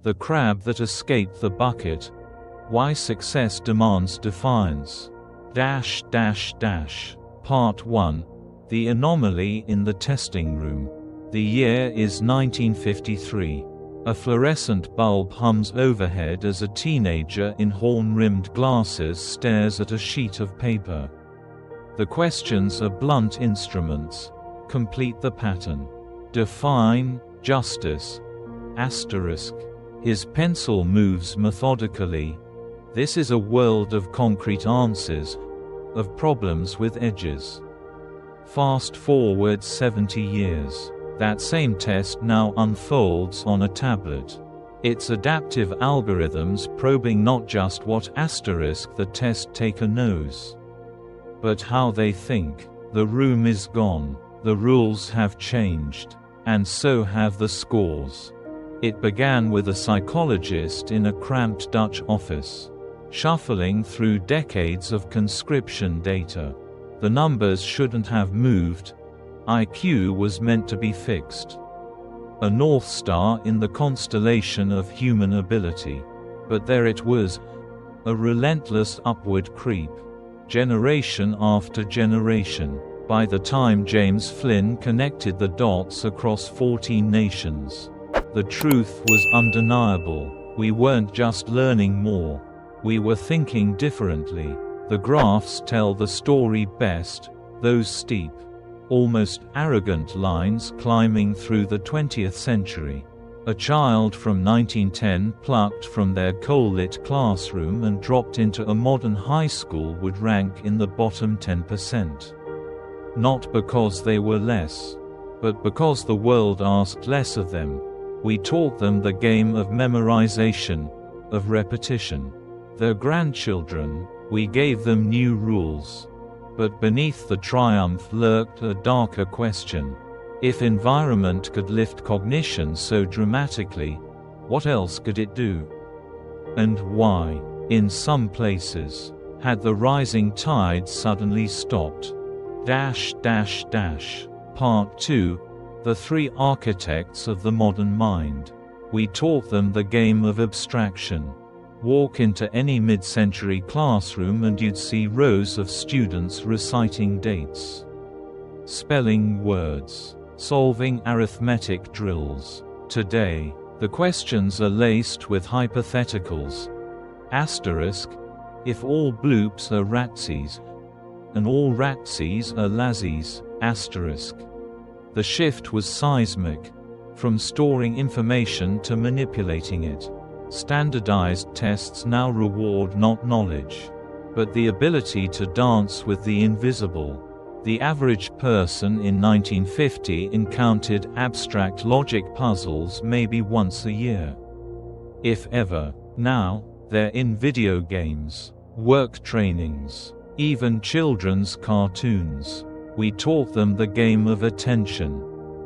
The crab that escaped the bucket. Why success demands defiance. Part 1. The anomaly in the testing room. The year is 1953. A fluorescent bulb hums overhead as a teenager in horn-rimmed glasses stares at a sheet of paper. The questions are blunt instruments. Complete the pattern. Define, justice. Asterisk. His pencil moves methodically. This is a world of concrete answers, of problems with edges. Fast forward 70 years. That same test now unfolds on a tablet. Its adaptive algorithms probing not just what asterisk the test taker knows, but how they think. The room is gone. The rules have changed. And so have the scores. It began with a psychologist in a cramped Dutch office, shuffling through decades of conscription data. The numbers shouldn't have moved. IQ was meant to be fixed. A North Star in the constellation of human ability. But there it was, a relentless upward creep. Generation after generation. By the time James Flynn connected the dots across 14 nations, the truth was undeniable. We weren't just learning more. We were thinking differently. The graphs tell the story best, those steep, almost arrogant lines climbing through the 20th century. A child from 1910 plucked from their coal-lit classroom and dropped into a modern high school would rank in the bottom 10%. Not because they were less, but because the world asked less of them. We taught them the game of memorization, of repetition. Their grandchildren, we gave them new rules. But beneath the triumph lurked a darker question. If environment could lift cognition so dramatically, what else could it do? And why, in some places, had the rising tide suddenly stopped? Part 2. The three architects of the modern mind. We taught them the game of abstraction. Walk into any mid-century classroom and you'd see rows of students reciting dates, spelling words, solving arithmetic drills. Today, the questions are laced with hypotheticals. Asterisk, if all bloops are ratsies, and all ratsies are lazies, asterisk. The shift was seismic, from storing information to manipulating it. Standardized tests now reward not knowledge, but the ability to dance with the invisible. The average person in 1950 encountered abstract logic puzzles maybe once a year, if ever. Now, they're in video games, work trainings, even children's cartoons. We taught them the game of attention.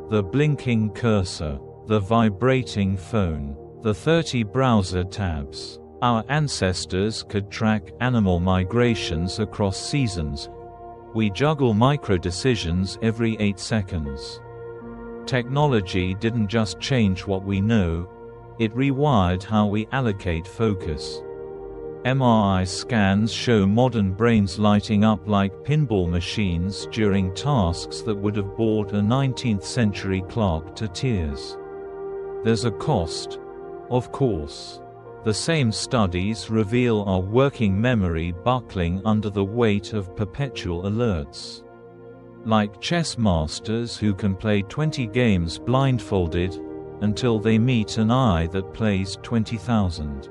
The blinking cursor, the vibrating phone, the 30 browser tabs. Our ancestors could track animal migrations across seasons. We juggle micro-decisions every 8 seconds. Technology didn't just change what we know, it rewired how we allocate focus. MRI scans show modern brains lighting up like pinball machines during tasks that would have bored a 19th century clerk to tears. There's a cost, of course. The same studies reveal our working memory buckling under the weight of perpetual alerts. Like chess masters who can play 20 games blindfolded, until they meet an eye that plays 20,000.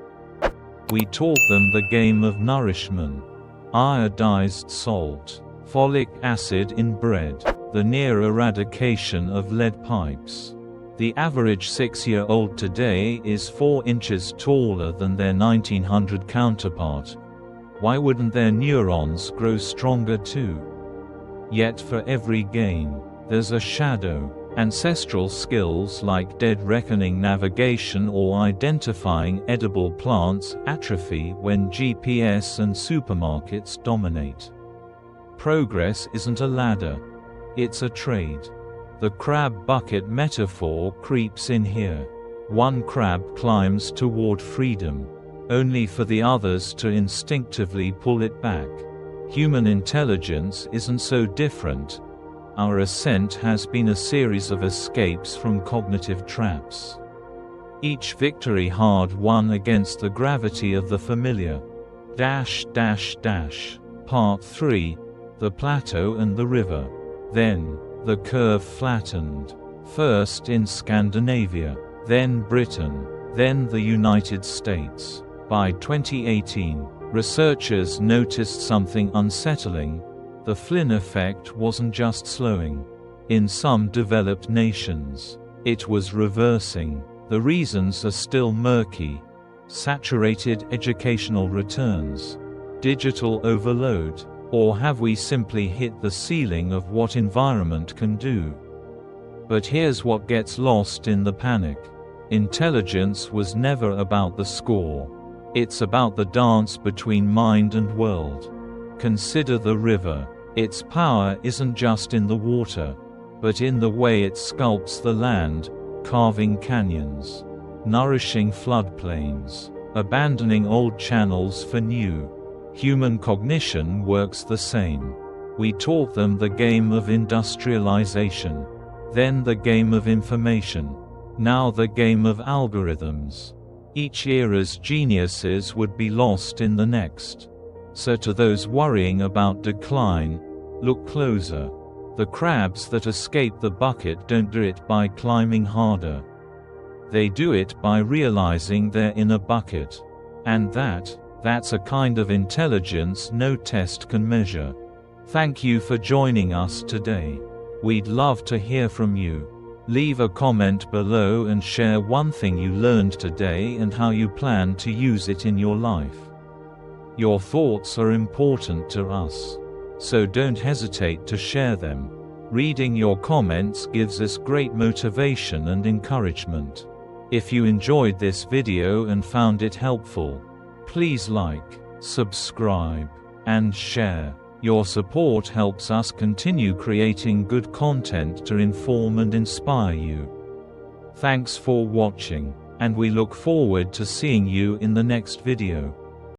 We taught them the game of nourishment. Iodized salt, folic acid in bread, the near eradication of lead pipes. The average 6-year-old today is 4 inches taller than their 1900 counterpart. Why wouldn't their neurons grow stronger too? Yet for every gain, there's a shadow. Ancestral skills like dead reckoning navigation or identifying edible plants atrophy when GPS and supermarkets dominate. Progress isn't a ladder. It's a trade. The crab bucket metaphor creeps in here. One crab climbs toward freedom, only for the others to instinctively pull it back. Human intelligence isn't so different. Our ascent has been a series of escapes from cognitive traps. Each victory hard-won against the gravity of the familiar. Part 3. The plateau and the river. Then, the curve flattened. First in Scandinavia, then Britain, then the United States. By 2018, researchers noticed something unsettling. The Flynn effect wasn't just slowing. In some developed nations, it was reversing. The reasons are still murky. Saturated educational returns, digital overload, or have we simply hit the ceiling of what environment can do? But here's what gets lost in the panic. Intelligence was never about the score. It's about the dance between mind and world. Consider the river. Its power isn't just in the water, but in the way it sculpts the land, carving canyons, nourishing floodplains, abandoning old channels for new. Human cognition works the same. We taught them the game of industrialization, then the game of information, now the game of algorithms. Each era's geniuses would be lost in the next. So to those worrying about decline, look closer. The crabs that escape the bucket don't do it by climbing harder. They do it by realizing they're in a bucket. And that's a kind of intelligence no test can measure. Thank you for joining us today. We'd love to hear from you. Leave a comment below and share one thing you learned today and how you plan to use it in your life. Your thoughts are important to us, so don't hesitate to share them. Reading your comments gives us great motivation and encouragement. If you enjoyed this video and found it helpful, please like, subscribe, and share. Your support helps us continue creating good content to inform and inspire you. Thanks for watching, and we look forward to seeing you in the next video.